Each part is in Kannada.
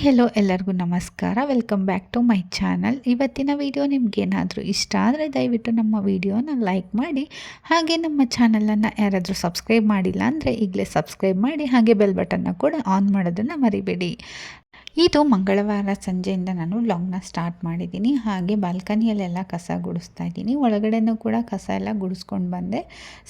ಹೆಲೋ ಎಲ್ಲರಿಗೂ ನಮಸ್ಕಾರ. Welcome back to my channel. ಇವತ್ತಿನ ವಿಡಿಯೋ ನಿಮಗೇನಾದರೂ ಇಷ್ಟ ಆದರೆ ದಯವಿಟ್ಟು ನಮ್ಮ ವಿಡಿಯೋನ ಲೈಕ್ ಮಾಡಿ, ಹಾಗೆ ನಮ್ಮ ಚಾನಲನ್ನು ಯಾರಾದರೂ ಸಬ್ಸ್ಕ್ರೈಬ್ ಮಾಡಿಲ್ಲ ಅಂದರೆ ಈಗಲೇ ಸಬ್ಸ್ಕ್ರೈಬ್ ಮಾಡಿ, ಹಾಗೆ ಬೆಲ್ ಬಟನ್ನ ಕೂಡ ಆನ್ ಮಾಡೋದನ್ನು ಮರಿಬೇಡಿ. ಇದು ಮಂಗಳವಾರ ಸಂಜೆಯಿಂದ ನಾನು ವ್ಲಾಗ್ನ ಸ್ಟಾರ್ಟ್ ಮಾಡಿದ್ದೀನಿ. ಹಾಗೆ ಬಾಲ್ಕನಿಯಲ್ಲೆಲ್ಲ ಕಸ ಗುಡಿಸ್ತಾ ಇದ್ದೀನಿ. ಒಳಗಡೆನೂ ಕೂಡ ಕಸ ಎಲ್ಲ ಗುಡಿಸ್ಕೊಂಡು ಬಂದೆ.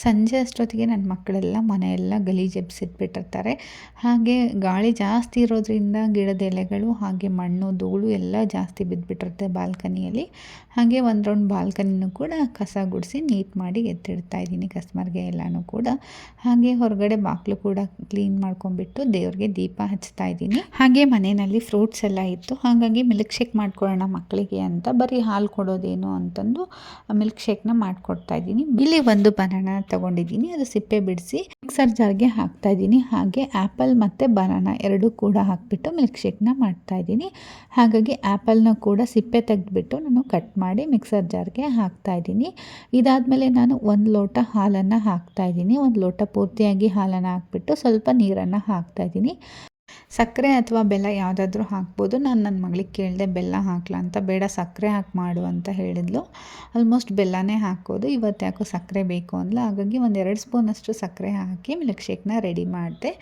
ಸಂಜೆ ಅಷ್ಟೊತ್ತಿಗೆ ನನ್ನ ಮಕ್ಕಳೆಲ್ಲ ಮನೆಯೆಲ್ಲ ಗಲೀಜು ಎಬ್ಸಿಟ್ಬಿಟ್ಟಿರ್ತಾರೆ. ಹಾಗೆ ಗಾಳಿ ಜಾಸ್ತಿ ಇರೋದ್ರಿಂದ ಗಿಡದ ಎಲೆಗಳು ಹಾಗೆ ಮಣ್ಣು ಧೂಳು ಎಲ್ಲ ಜಾಸ್ತಿ ಬಿದ್ದುಬಿಟ್ಟಿರುತ್ತೆ ಬಾಲ್ಕನಿಯಲ್ಲಿ. ಹಾಗೆ ಒಂದು ರೌಂಡ್ ಬಾಲ್ಕನಿನೂ ಕೂಡ ಕಸ ಗುಡಿಸಿ ನೀಟ್ ಮಾಡಿ ಎತ್ತಿಡ್ತಾ ಇದ್ದೀನಿ ಕಸ್ಟಮರ್ಗೆ ಎಲ್ಲನೂ ಕೂಡ. ಹಾಗೆ ಹೊರಗಡೆ ಬಾಗಿಲು ಕೂಡ ಕ್ಲೀನ್ ಮಾಡ್ಕೊಂಡ್ಬಿಟ್ಟು ದೇವ್ರಿಗೆ ದೀಪ ಹಚ್ತಾ ಇದ್ದೀನಿ. ಹಾಗೆ ಮನೆಯಲ್ಲಿ ಫ್ರೂಟ್ಸ್ ಎಲ್ಲ ಇತ್ತು, ಹಾಗಾಗಿ ಮಿಲ್ಕ್ ಶೇಕ್ ಮಾಡ್ಕೊಳ್ಳೋಣ ಮಕ್ಕಳಿಗೆ ಅಂತ ಬರೀ ಹಾಲು ಕೊಡೋದೇನು ಅಂತಂದು ಮಿಲ್ಕ್ ಶೇಕ್ನ ಮಾಡಿಕೊಡ್ತಾ ಇದ್ದೀನಿ. ಇಲ್ಲಿ ಒಂದು ಬನಾನಾ ತೊಗೊಂಡಿದ್ದೀನಿ, ಅದು ಸಿಪ್ಪೆ ಬಿಡಿಸಿ ಮಿಕ್ಸರ್ ಜಾರ್ಗೆ ಹಾಕ್ತಾ ಇದ್ದೀನಿ. ಹಾಗೆ ಆ್ಯಪಲ್ ಮತ್ತು ಬನಾನಾ ಎರಡೂ ಕೂಡ ಹಾಕಿಬಿಟ್ಟು ಮಿಲ್ಕ್ ಶೇಕ್ನ ಮಾಡ್ತಾ ಇದ್ದೀನಿ. ಹಾಗಾಗಿ ಆ್ಯಪಲ್ನ ಕೂಡ ಸಿಪ್ಪೆ ತೆಗೆದುಬಿಟ್ಟು ನಾನು ಕಟ್ ಮಾಡಿ ಮಿಕ್ಸರ್ ಜಾರ್ಗೆ ಹಾಕ್ತಾ ಇದ್ದೀನಿ. ಇದಾದಮೇಲೆ ನಾನು 1 ಲೋಟ ಹಾಲನ್ನು ಹಾಕ್ತಾ ಇದ್ದೀನಿ. 1 ಲೋಟ ಪೂರ್ತಿಯಾಗಿ ಹಾಲನ್ನು ಹಾಕ್ಬಿಟ್ಟು ಸ್ವಲ್ಪ ನೀರನ್ನು ಹಾಕ್ತಾ ಇದ್ದೀನಿ. ಸಕ್ಕರೆ ಅಥವಾ ಬೆಲ್ಲ ಯಾವುದಾದ್ರೂ ಹಾಕ್ಬೋದು. ನಾನು ನನ್ನ ಮಗಳಿಗೆ ಕೇಳಿದೆ ಬೆಲ್ಲ ಹಾಕ್ಲಾ ಅಂತ. ಬೇಡ ಸಕ್ಕರೆ ಹಾಕಿ ಮಾಡು ಅಂತ ಹೇಳಿದ್ಲು. ಆಲ್ಮೋಸ್ಟ್ ಬೆಲ್ಲನೇ ಹಾಕೋದು. ಇವತ್ತು ಯಾಕೋ ಸಕ್ಕರೆ ಬೇಕು ಅಂದ್ಲು, ಹಾಗಾಗಿ 1-2 ಸ್ಪೂನಷ್ಟು ಸಕ್ಕರೆ ಹಾಕಿ ಮಿಲ್ಕ್ ಶೇಕ್ನ ರೆಡಿ ಮಾಡಿದೆ.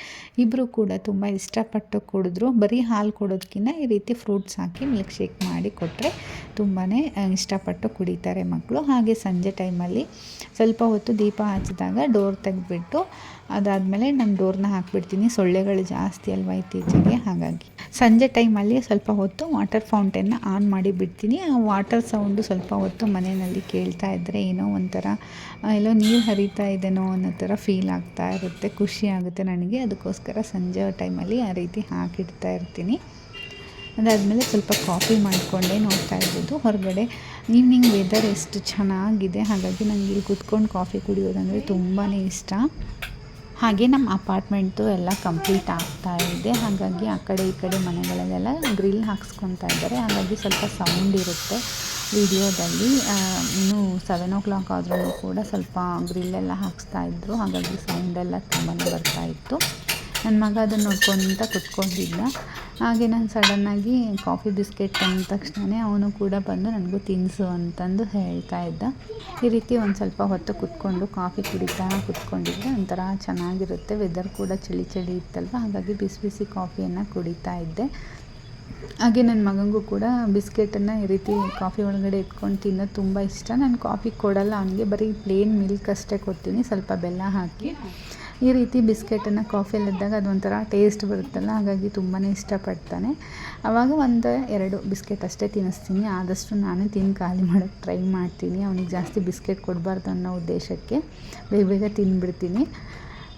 ಇಬ್ಬರು ಕೂಡ ತುಂಬ ಇಷ್ಟಪಟ್ಟು ಕುಡಿದ್ರು. ಬರೀ ಹಾಲು ಕೊಡೋದಕ್ಕಿಂತ ಈ ರೀತಿ ಫ್ರೂಟ್ಸ್ ಹಾಕಿ ಮಿಲ್ಕ್ ಶೇಕ್ ಮಾಡಿ ಕೊಟ್ಟರೆ ತುಂಬಾ ಇಷ್ಟಪಟ್ಟು ಕುಡಿತಾರೆ ಮಕ್ಕಳು. ಹಾಗೆ ಸಂಜೆ ಟೈಮಲ್ಲಿ ಸ್ವಲ್ಪ ಹೊತ್ತು ದೀಪ ಹಚ್ಚಿದಾಗ ಡೋರ್ ತೆಗೆದ್ಬಿಟ್ಟು ಅದಾದಮೇಲೆ ನಾನು ಡೋರ್ನ ಹಾಕಿಬಿಡ್ತೀನಿ. ಸೊಳ್ಳೆಗಳು ಜಾಸ್ತಿ ಅಲ್ವಾ ಇತ್ತೀಚೆಗೆ, ಹಾಗಾಗಿ ಸಂಜೆ ಟೈಮಲ್ಲಿ ಸ್ವಲ್ಪ ಹೊತ್ತು ವಾಟರ್ ಫೌಂಟೇನ್ನ ಆನ್ ಮಾಡಿ ಬಿಡ್ತೀನಿ. ಆ ವಾಟರ್ ಸೌಂಡು ಸ್ವಲ್ಪ ಹೊತ್ತು ಮನೆಯಲ್ಲಿ ಕೇಳ್ತಾ ಇದ್ದರೆ ಏನೋ ಒಂಥರ ಎಲ್ಲೋ ನೀರು ಹರಿತಾ ಇದೆನೋ ಅನ್ನೋ ಥರ ಫೀಲ್ ಆಗ್ತಾ ಇರುತ್ತೆ, ಖುಷಿ ಆಗುತ್ತೆ ನನಗೆ. ಅದಕ್ಕೋಸ್ಕರ ಸಂಜೆ ಟೈಮಲ್ಲಿ ಆ ರೀತಿ ಹಾಕಿಡ್ತಾ ಇರ್ತೀನಿ. ಅದಾದಮೇಲೆ ಸ್ವಲ್ಪ ಕಾಫಿ ಮಾಡಿಕೊಂಡೆ ನೋಡ್ತಾ ಇರ್ಬೋದು. ಹೊರಗಡೆ ಈವ್ನಿಂಗ್ ವೆದರ್ ಎಷ್ಟು ಚೆನ್ನಾಗಿದೆ, ಹಾಗಾಗಿ ನನಗೆ ಇಲ್ಲಿ ಕೂತ್ಕೊಂಡು ಕಾಫಿ ಕುಡಿಯೋದಂದರೆ ತುಂಬಾ ಇಷ್ಟ. ಹಾಗೆ ನಮ್ಮ ಅಪಾರ್ಟ್ಮೆಂಟು ಎಲ್ಲ ಕಂಪ್ಲೀಟ್ ಆಗ್ತಾ ಇದೆ, ಹಾಗಾಗಿ ಆ ಕಡೆ ಈ ಕಡೆ ಮನೆಗಳಲ್ಲೆಲ್ಲ ಗ್ರಿಲ್ ಹಾಕ್ಸ್ಕೊತಾ ಇದ್ದಾರೆ. ಹಾಗಾಗಿ ಸ್ವಲ್ಪ ಸೌಂಡ್ ಇರುತ್ತೆ ವಿಡಿಯೋದಲ್ಲಿ. ಇನ್ನೂ 7 o'clock ಆದ್ರೂ ಕೂಡ ಸ್ವಲ್ಪ ಗ್ರಿಲ್ಲೆಲ್ಲ ಹಾಕ್ಸ್ತಾಯಿದ್ರು, ಹಾಗಾಗಿ ಸೌಂಡೆಲ್ಲ ತುಂಬಾ ಬರ್ತಾಯಿತ್ತು. ನನ್ನ ಮಗ ಅದನ್ನು ನೋಡ್ಕೊಂತ ಕುತ್ಕೊಂಡಿದ್ದ. ಹಾಗೆ ನಾನು ಸಡನ್ನಾಗಿ ಕಾಫಿ ಬಿಸ್ಕೆಟ್ ಅಂದ ತಕ್ಷಣ ಅವನು ಕೂಡ ಬಂದು ನನಗೂ ತಿನ್ನಿಸು ಅಂತಂದು ಹೇಳ್ತಾ ಇದ್ದ. ಈ ರೀತಿ ಒಂದು ಸ್ವಲ್ಪ ಹೊತ್ತು ಕುತ್ಕೊಂಡು ಕಾಫಿ ಕುಡಿತಾ ಕುತ್ಕೊಂಡಿದ್ದೆ ಒಂಥರ ಚೆನ್ನಾಗಿರುತ್ತೆ. ವೆದರ್ ಕೂಡ ಚಳಿ ಚಳಿ ಇತ್ತಲ್ವ, ಹಾಗಾಗಿ ಬಿಸಿ ಬಿಸಿ ಕಾಫಿಯನ್ನು ಕುಡಿತಾ ಇದ್ದೆ. ಹಾಗೆ ನನ್ನ ಮಗನಿಗೂ ಕೂಡ ಬಿಸ್ಕೆಟನ್ನು ಈ ರೀತಿ ಕಾಫಿ ಒಳಗಡೆ ಇಟ್ಕೊಂಡು ತಿನ್ನೋದು ತುಂಬ ಇಷ್ಟ. ನಾನು ಕಾಫಿ ಕೊಡಲ್ಲ ಅವನಿಗೆ, ಬರೀ ಪ್ಲೇನ್ ಮಿಲ್ಕ್ ಅಷ್ಟೇ ಕೊಡ್ತೀನಿ, ಸ್ವಲ್ಪ ಬೆಲ್ಲ ಹಾಕಿ. ಈ ರೀತಿ ಬಿಸ್ಕೆಟನ್ನು ಕಾಫಿಯಲ್ಲಿದ್ದಾಗ ಅದೊಂಥರ ಟೇಸ್ಟ್ ಬರುತ್ತಲ್ಲ, ಹಾಗಾಗಿ ತುಂಬಾ ಇಷ್ಟಪಡ್ತಾನೆ. ಆವಾಗ 1-2 ಬಿಸ್ಕೆಟ್ ಅಷ್ಟೇ ತಿನ್ನಿಸ್ತೀನಿ. ಆದಷ್ಟು ನಾನೇ ತಿಂದು ಖಾಲಿ ಮಾಡೋಕ್ಕೆ ಟ್ರೈ ಮಾಡ್ತೀನಿ. ಅವನಿಗೆ ಜಾಸ್ತಿ ಬಿಸ್ಕೆಟ್ ಕೊಡಬಾರ್ದು ಅನ್ನೋ ಉದ್ದೇಶಕ್ಕೆ ಬೇಗ ಬೇಗ ತಿಂದುಬಿಡ್ತೀನಿ.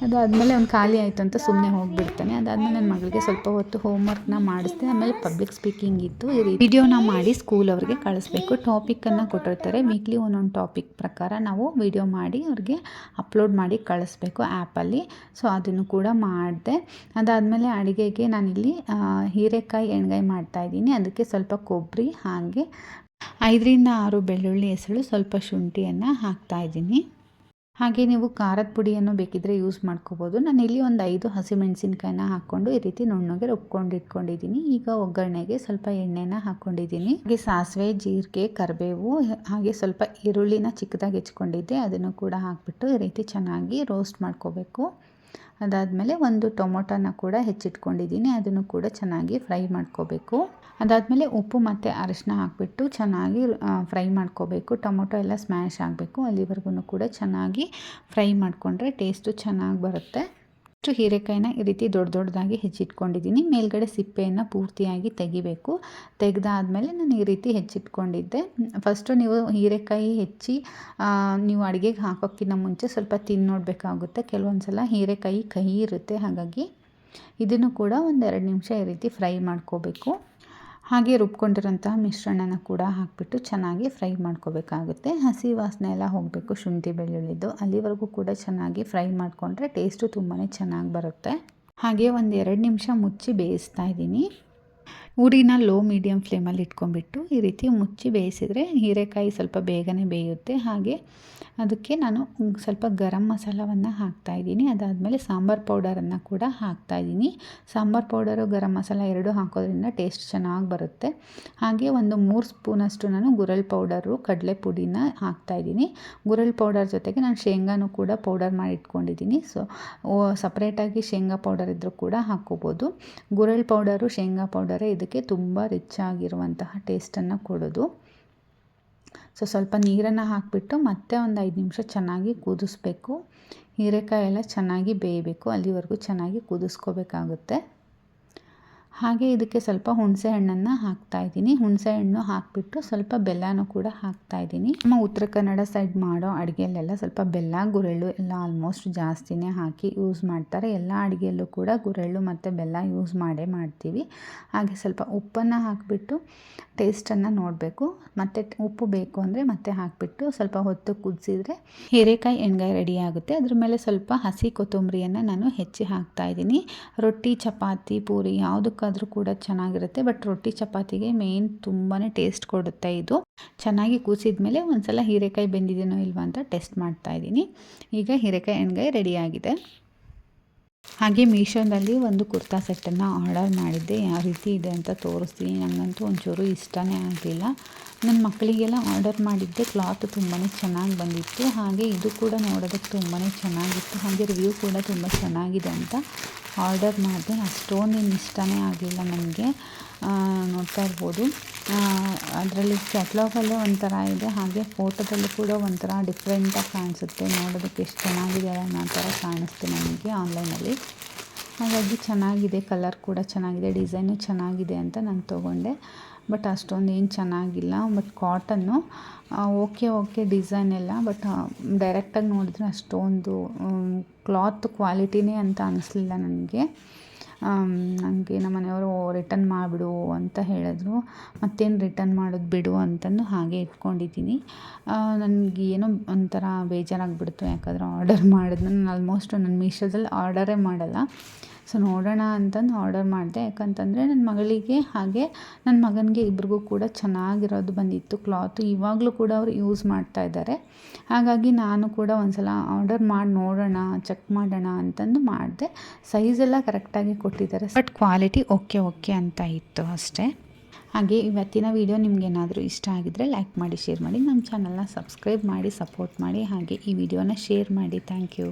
ಅದಾದಮೇಲೆ ಅವ್ನು ಖಾಲಿ ಆಯಿತು ಅಂತ ಸುಮ್ಮನೆ ಹೋಗಿಬಿಡ್ತಾನೆ. ಅದಾದಮೇಲೆ ನನ್ನ ಮಗಳಿಗೆ ಸ್ವಲ್ಪ ಹೊತ್ತು ಹೋಮ್ವರ್ಕ್ನ ಮಾಡಿಸ್ದೆ. ಆಮೇಲೆ ಪಬ್ಲಿಕ್ ಸ್ಪೀಕಿಂಗ್ ಇತ್ತು. ಈ ರೀತಿ ವಿಡಿಯೋನ ಮಾಡಿ ಸ್ಕೂಲ್ ಅವ್ರಿಗೆ ಕಳಿಸ್ಬೇಕು. ಟಾಪಿಕನ್ನು ಕೊಟ್ಟಿರ್ತಾರೆ, ವೀಕ್ಲಿ ಒಂದೊಂದು ಟಾಪಿಕ್ ಪ್ರಕಾರ ನಾವು ವಿಡಿಯೋ ಮಾಡಿ ಅವ್ರಿಗೆ ಅಪ್ಲೋಡ್ ಮಾಡಿ ಕಳಿಸ್ಬೇಕು ಆ್ಯಪಲ್ಲಿ. ಸೊ ಅದನ್ನು ಕೂಡ ಮಾಡಿದೆ. ಅದಾದಮೇಲೆ ಅಡುಗೆಗೆ ನಾನಿಲ್ಲಿ ಹೀರೆಕಾಯಿ ಎಣ್ಗಾಯಿ ಮಾಡ್ತಾಯಿದ್ದೀನಿ. ಅದಕ್ಕೆ ಸ್ವಲ್ಪ ಕೊಬ್ಬರಿ ಹಾಗೆ 5-6 ಬೆಳ್ಳುಳ್ಳಿ ಹೆಸಳು, ಸ್ವಲ್ಪ ಶುಂಠಿಯನ್ನು ಹಾಕ್ತಾಯಿದ್ದೀನಿ. ಹಾಗೆ ನೀವು ಖಾರದ ಪುಡಿಯನ್ನು ಬೇಕಿದ್ದರೆ ಯೂಸ್ ಮಾಡ್ಕೋಬೋದು. ನಾನಿಲ್ಲಿ ಒಂದು 5 ಹಸಿಮೆಣಸಿನ್ಕಾಯಿನ ಹಾಕ್ಕೊಂಡು ಈ ರೀತಿ ನುಣ್ಣಗೆ ರುಬ್ಕೊಂಡು ಇಟ್ಕೊಂಡಿದ್ದೀನಿ. ಈಗ ಒಗ್ಗರಣೆಗೆ ಸ್ವಲ್ಪ ಎಣ್ಣೆನ ಹಾಕ್ಕೊಂಡಿದ್ದೀನಿ. ಹಾಗೆ ಸಾಸಿವೆ, ಜೀರಿಗೆ, ಕರಿಬೇವು ಹಾಗೆ ಸ್ವಲ್ಪ ಈರುಳ್ಳಿನ ಚಿಕ್ಕದಾಗಿ ಹೆಚ್ಕೊಂಡಿದ್ದೆ, ಅದನ್ನು ಕೂಡ ಹಾಕಿಬಿಟ್ಟು ಈ ರೀತಿ ಚೆನ್ನಾಗಿ ರೋಸ್ಟ್ ಮಾಡ್ಕೋಬೇಕು. ಅದಾದಮೇಲೆ ಒಂದು ಟೊಮೊಟೊನ ಕೂಡ ಹೆಚ್ಚಿಟ್ಕೊಂಡಿದ್ದೀನಿ, ಅದನ್ನು ಕೂಡ ಚೆನ್ನಾಗಿ ಫ್ರೈ ಮಾಡ್ಕೋಬೇಕು. ಅದಾದಮೇಲೆ ಉಪ್ಪು ಮತ್ತು ಅರಿಶಿನ ಹಾಕಿಬಿಟ್ಟು ಚೆನ್ನಾಗಿ ಫ್ರೈ ಮಾಡ್ಕೋಬೇಕು. ಟೊಮೊಟೊ ಎಲ್ಲ ಸ್ಮ್ಯಾಶ್ ಆಗಬೇಕು, ಅಲ್ಲಿವರೆಗೂ ಕೂಡ ಚೆನ್ನಾಗಿ ಫ್ರೈ ಮಾಡಿಕೊಂಡ್ರೆ ಟೇಸ್ಟು ಚೆನ್ನಾಗಿ ಬರುತ್ತೆ. ಇಷ್ಟು ಹೀರೆಕಾಯಿನ ಈ ರೀತಿ ದೊಡ್ಡದಾಗಿ ಹೆಚ್ಚಿಟ್ಕೊಂಡಿದ್ದೀನಿ. ಮೇಲ್ಗಡೆ ಸಿಪ್ಪೆಯನ್ನು ಪೂರ್ತಿಯಾಗಿ ತೆಗಿಬೇಕು. ತೆಗೆದಾದ್ಮೇಲೆ ನಾನು ಈ ರೀತಿ ಹೆಚ್ಚಿಟ್ಕೊಂಡಿದ್ದೆ. ಫಸ್ಟು ನೀವು ಹೀರೆಕಾಯಿ ಹೆಚ್ಚಿ ನೀವು ಅಡುಗೆಗೆ ಹಾಕೋಕ್ಕಿಂತ ಮುಂಚೆ ಸ್ವಲ್ಪ ತಿಂದು ನೋಡಬೇಕಾಗುತ್ತೆ. ಕೆಲವೊಂದು ಸಲ ಹೀರೆಕಾಯಿ ಕಹಿ ಇರುತ್ತೆ, ಹಾಗಾಗಿ ಇದನ್ನು ಕೂಡ 1-2 ನಿಮಿಷ ಈ ರೀತಿ ಫ್ರೈ ಮಾಡ್ಕೋಬೇಕು. ಹಾಗೆ ರುಬ್ಕೊಂಡಿರೋಂತಹ ಮಿಶ್ರಣನ ಕೂಡ ಹಾಕಿಬಿಟ್ಟು ಚೆನ್ನಾಗಿ ಫ್ರೈ ಮಾಡ್ಕೋಬೇಕಾಗುತ್ತೆ. ಹಸಿ ವಾಸನೆ ಎಲ್ಲ ಹೋಗಬೇಕು ಶುಂಠಿ ಬೆಳ್ಳುಳ್ಳಿದು, ಅಲ್ಲಿವರೆಗೂ ಕೂಡ ಚೆನ್ನಾಗಿ ಫ್ರೈ ಮಾಡಿಕೊಂಡ್ರೆ ಟೇಸ್ಟು ತುಂಬಾ ಚೆನ್ನಾಗಿ ಬರುತ್ತೆ. ಹಾಗೆ 1-2 ನಿಮಿಷ ಮುಚ್ಚಿ ಬೇಯಿಸ್ತಾ ಇದ್ದೀನಿ. ಉರಿನ ಲೋ ಮೀಡಿಯಮ್ ಫ್ಲೇಮಲ್ಲಿ ಇಟ್ಕೊಂಡ್ಬಿಟ್ಟು ಈ ರೀತಿ ಮುಚ್ಚಿ ಬೇಯಿಸಿದರೆ ಹೀರೆಕಾಯಿ ಸ್ವಲ್ಪ ಬೇಗನೆ ಬೇಯುತ್ತೆ. ಹಾಗೆ ಅದಕ್ಕೆ ನಾನು ಸ್ವಲ್ಪ ಗರಂ ಮಸಾಲವನ್ನು ಹಾಕ್ತಾಯಿದ್ದೀನಿ. ಅದಾದಮೇಲೆ ಸಾಂಬಾರು ಪೌಡರನ್ನು ಕೂಡ ಹಾಕ್ತಾಯಿದ್ದೀನಿ. ಸಾಂಬಾರು ಪೌಡರು ಗರಂ ಮಸಾಲ ಎರಡೂ ಹಾಕೋದ್ರಿಂದ ಟೇಸ್ಟ್ ಚೆನ್ನಾಗಿ ಬರುತ್ತೆ. ಹಾಗೆ ಒಂದು 3 ಸ್ಪೂನಷ್ಟು ನಾನು ಗುರೆಳ್ ಪೌಡರು ಕಡಲೆ ಪುಡಿನ ಹಾಕ್ತಾಯಿದ್ದೀನಿ. ಗುರೆಳ್ ಪೌಡರ್ ಜೊತೆಗೆ ನಾನು ಶೇಂಗಾನು ಕೂಡ ಪೌಡರ್ ಮಾಡಿ ಇಟ್ಕೊಂಡಿದ್ದೀನಿ. ಸೊ ಸಪ್ರೇಟಾಗಿ ಶೇಂಗಾ ಪೌಡರ್ ಇದ್ದರೂ ಕೂಡ ಹಾಕ್ಕೋಬೋದು. ಗುರೆಳ್ ಪೌಡರು ಶೇಂಗಾ ಪೌಡರೇ ಇದಕ್ಕೆ ತುಂಬ ರಿಚ್ ಆಗಿರುವಂತಹ ಟೇಸ್ಟನ್ನು ಕೊಡೋದು. ಸೊ ಸ್ವಲ್ಪ ನೀರನ್ನು ಹಾಕಿಬಿಟ್ಟು ಮತ್ತೆ ಒಂದು 5 ನಿಮಿಷ ಚೆನ್ನಾಗಿ ಕುದಿಸ್ಬೇಕು. ಹೀರೆಕಾಯಿ ಎಲ್ಲ ಚೆನ್ನಾಗಿ ಬೇಯಬೇಕು, ಅಲ್ಲಿವರೆಗೂ ಚೆನ್ನಾಗಿ ಕುದಿಸ್ಕೋಬೇಕಾಗುತ್ತೆ. ಹಾಗೆ ಇದಕ್ಕೆ ಸ್ವಲ್ಪ ಹುಣಸೆ ಹಣ್ಣನ್ನು ಹಾಕ್ತಾಯಿದ್ದೀನಿ. ಹುಣಸೆ ಹಣ್ಣು ಹಾಕಿಬಿಟ್ಟು ಸ್ವಲ್ಪ ಬೆಲ್ಲನೂ ಕೂಡ ಹಾಕ್ತಾಯಿದ್ದೀನಿ. ನಮ್ಮ ಉತ್ತರ ಕನ್ನಡ ಸೈಡ್ ಮಾಡೋ ಅಡುಗೆಯಲ್ಲೆಲ್ಲ ಸ್ವಲ್ಪ ಬೆಲ್ಲ ಗುರೆಳ್ಳು ಎಲ್ಲ ಆಲ್ಮೋಸ್ಟ್ ಜಾಸ್ತಿನೇ ಹಾಕಿ ಯೂಸ್ ಮಾಡ್ತಾರೆ. ಎಲ್ಲ ಅಡುಗೆಯಲ್ಲೂ ಕೂಡ ಗುರೆಳ್ಳು ಮತ್ತು ಬೆಲ್ಲ ಯೂಸ್ ಮಾಡ್ತೀವಿ. ಹಾಗೆ ಸ್ವಲ್ಪ ಉಪ್ಪನ್ನು ಹಾಕಿಬಿಟ್ಟು ಟೇಸ್ಟನ್ನು ನೋಡಬೇಕು. ಮತ್ತು ಉಪ್ಪು ಬೇಕು ಅಂದರೆ ಮತ್ತೆ ಹಾಕಿಬಿಟ್ಟು ಸ್ವಲ್ಪ ಹೊತ್ತು ಕುದಿಸಿದ್ರೆ ಹೀರೆಕಾಯಿ ಎಣ್ಗಾಯಿ ರೆಡಿ ಆಗುತ್ತೆ. ಅದ್ರ ಮೇಲೆ ಸ್ವಲ್ಪ ಹಸಿ ಕೊತ್ತಂಬರಿಯನ್ನು ನಾನು ಹೆಚ್ಚಿ ಹಾಕ್ತಾಯಿದ್ದೀನಿ. ರೊಟ್ಟಿ ಚಪಾತಿ ಪೂರಿ ಯಾವುದಕ್ಕಾದರೂ ಕೂಡ ಚೆನ್ನಾಗಿರುತ್ತೆ. ಬಟ್ ರೊಟ್ಟಿ ಚಪಾತಿಗೆ ಮೇನ್ ತುಂಬಾ ಟೇಸ್ಟ್ ಕೊಡುತ್ತೆ ಇದು. ಚೆನ್ನಾಗಿ ಕೂಸಿದ ಮೇಲೆ ಒಂದು ಸಲ ಹೀರೆಕಾಯಿ ಬೆಂದಿದೆಯೋ ಇಲ್ವಾ ಅಂತ ಟೆಸ್ಟ್ ಮಾಡ್ತಾಯಿದ್ದೀನಿ. ಈಗ ಹೀರೆಕಾಯಿ ಎಣ್ಗಾಯಿ ರೆಡಿಯಾಗಿದೆ. ಹಾಗೆ ಮೀಶೋದಲ್ಲಿ ಒಂದು ಕುರ್ತಾ ಸೆಟ್ಟನ್ನು ಆರ್ಡರ್ ಮಾಡಿದ್ದೆ. ಯಾವ ರೀತಿ ಇದೆ ಅಂತ ತೋರಿಸ್ತೀನಿ. ನನಗಂತೂ ಒಂಚೂರು ಇಷ್ಟನೇ ಆಗಲಿಲ್ಲ. ನನ್ನ ಮಕ್ಕಳಿಗೆಲ್ಲ ಆರ್ಡರ್ ಮಾಡಿದ್ದೆ. ಕ್ಲಾತ್ ತುಂಬಾ ಚೆನ್ನಾಗಿ ಬಂದಿತ್ತು. ಹಾಗೆ ಇದು ಕೂಡ ನೋಡೋದಕ್ಕೆ ತುಂಬಾ ಚೆನ್ನಾಗಿತ್ತು. ಹಾಗೆ ರಿವ್ಯೂ ಕೂಡ ತುಂಬ ಚೆನ್ನಾಗಿದೆ ಅಂತ ಆರ್ಡರ್ ಮಾಡಿದೆ. ಅಷ್ಟೊಂದೇನು ಇಷ್ಟನೇ ಆಗಲಿಲ್ಲ ನನಗೆ. ನೋಡ್ತಾ ಇರ್ಬೋದು, ಅದರಲ್ಲಿ ಕ್ಯಾಟ್ಲಾಗಲ್ಲೇ ಒಂಥರ ಇದೆ. ಹಾಗೆ ಫೋಟೋದಲ್ಲೂ ಕೂಡ ಒಂಥರ ಡಿಫ್ರೆಂಟಾಗಿ ಕಾಣಿಸುತ್ತೆ. ನೋಡೋದಕ್ಕೆ ಎಷ್ಟು ಚೆನ್ನಾಗಿದೆ ಅನ್ನೋ ಥರ ಕಾಣಿಸ್ತು ನನಗೆ ಆನ್ಲೈನಲ್ಲಿ. ಹಾಗಾಗಿ ಚೆನ್ನಾಗಿದೆ, ಕಲರ್ ಕೂಡ ಚೆನ್ನಾಗಿದೆ, ಡಿಸೈನು ಚೆನ್ನಾಗಿದೆ ಅಂತ ನಾನು ತೊಗೊಂಡೆ. ಬಟ್ ಅಷ್ಟೊಂದು ಏನು ಚೆನ್ನಾಗಿಲ್ಲ. ಬಟ್ ಕಾಟನ್ನು ಓಕೆ ಡಿಸೈನ್ ಎಲ್ಲ, ಬಟ್ ಡೈರೆಕ್ಟಾಗಿ ನೋಡಿದ್ರೆ ಅಷ್ಟೊಂದು ಕ್ಲಾತ್ ಕ್ವಾಲಿಟಿನೇ ಅಂತ ಅನ್ನಿಸ್ಲಿಲ್ಲ ನನಗೆ. ನಮ್ಮ ಮನೆಯವರು ರಿಟರ್ನ್ ಮಾಡಿಬಿಡು ಅಂತ ಹೇಳಿದ್ರು. ಮತ್ತೇನು ರಿಟರ್ನ್ ಮಾಡೋದು ಬಿಡು ಅಂತಂದು ಹಾಗೆ ಇಟ್ಕೊಂಡಿದ್ದೀನಿ. ನನಗೇನೋ ಒಂಥರ ಬೇಜಾರಾಗಿಬಿಡ್ತು. ಯಾಕಂದರೆ ಆರ್ಡರ್ ಮಾಡಿದ್ನ ನಾನು ಆಲ್ಮೋಸ್ಟ್ ನಾನು ಮೀಶೋದಲ್ಲಿ ಆರ್ಡರೇ ಮಾಡಲ್ಲ. ಸೊ ನೋಡೋಣ ಅಂತಂದು ಆರ್ಡರ್ ಮಾಡಿದೆ. ಯಾಕಂತಂದರೆ ನನ್ನ ಮಗಳಿಗೆ ಹಾಗೆ ನನ್ನ ಮಗನಿಗೆ ಇಬ್ರಿಗೂ ಕೂಡ ಚೆನ್ನಾಗಿರೋದು ಬಂದಿತ್ತು ಕ್ಲಾತು. ಇವಾಗಲೂ ಕೂಡ ಅವರು ಯೂಸ್ ಮಾಡ್ತಾ ಇದ್ದಾರೆ. ಹಾಗಾಗಿ ನಾನು ಕೂಡ ಒಂದು ಸಲ ಆರ್ಡರ್ ಮಾಡಿ ನೋಡೋಣ, ಚೆಕ್ ಮಾಡೋಣ ಅಂತಂದು ಮಾಡಿದೆ. ಸೈಜೆಲ್ಲ ಕರೆಕ್ಟಾಗಿ ಕೊಟ್ಟಿದ್ದಾರೆ, ಬಟ್ ಕ್ವಾಲಿಟಿ ಓಕೆ ಅಂತ ಇತ್ತು ಅಷ್ಟೇ. ಹಾಗೆ ಇವತ್ತಿನ ವಿಡಿಯೋ ನಿಮಗೇನಾದರೂ ಇಷ್ಟ ಆಗಿದ್ದರೆ ಲೈಕ್ ಮಾಡಿ, ಶೇರ್ ಮಾಡಿ, ನಮ್ಮ ಚಾನಲ್ನ ಸಬ್ಸ್ಕ್ರೈಬ್ ಮಾಡಿ ಸಪೋರ್ಟ್ ಮಾಡಿ. ಹಾಗೆ ಈ ವಿಡಿಯೋನ ಶೇರ್ ಮಾಡಿ. Thank you.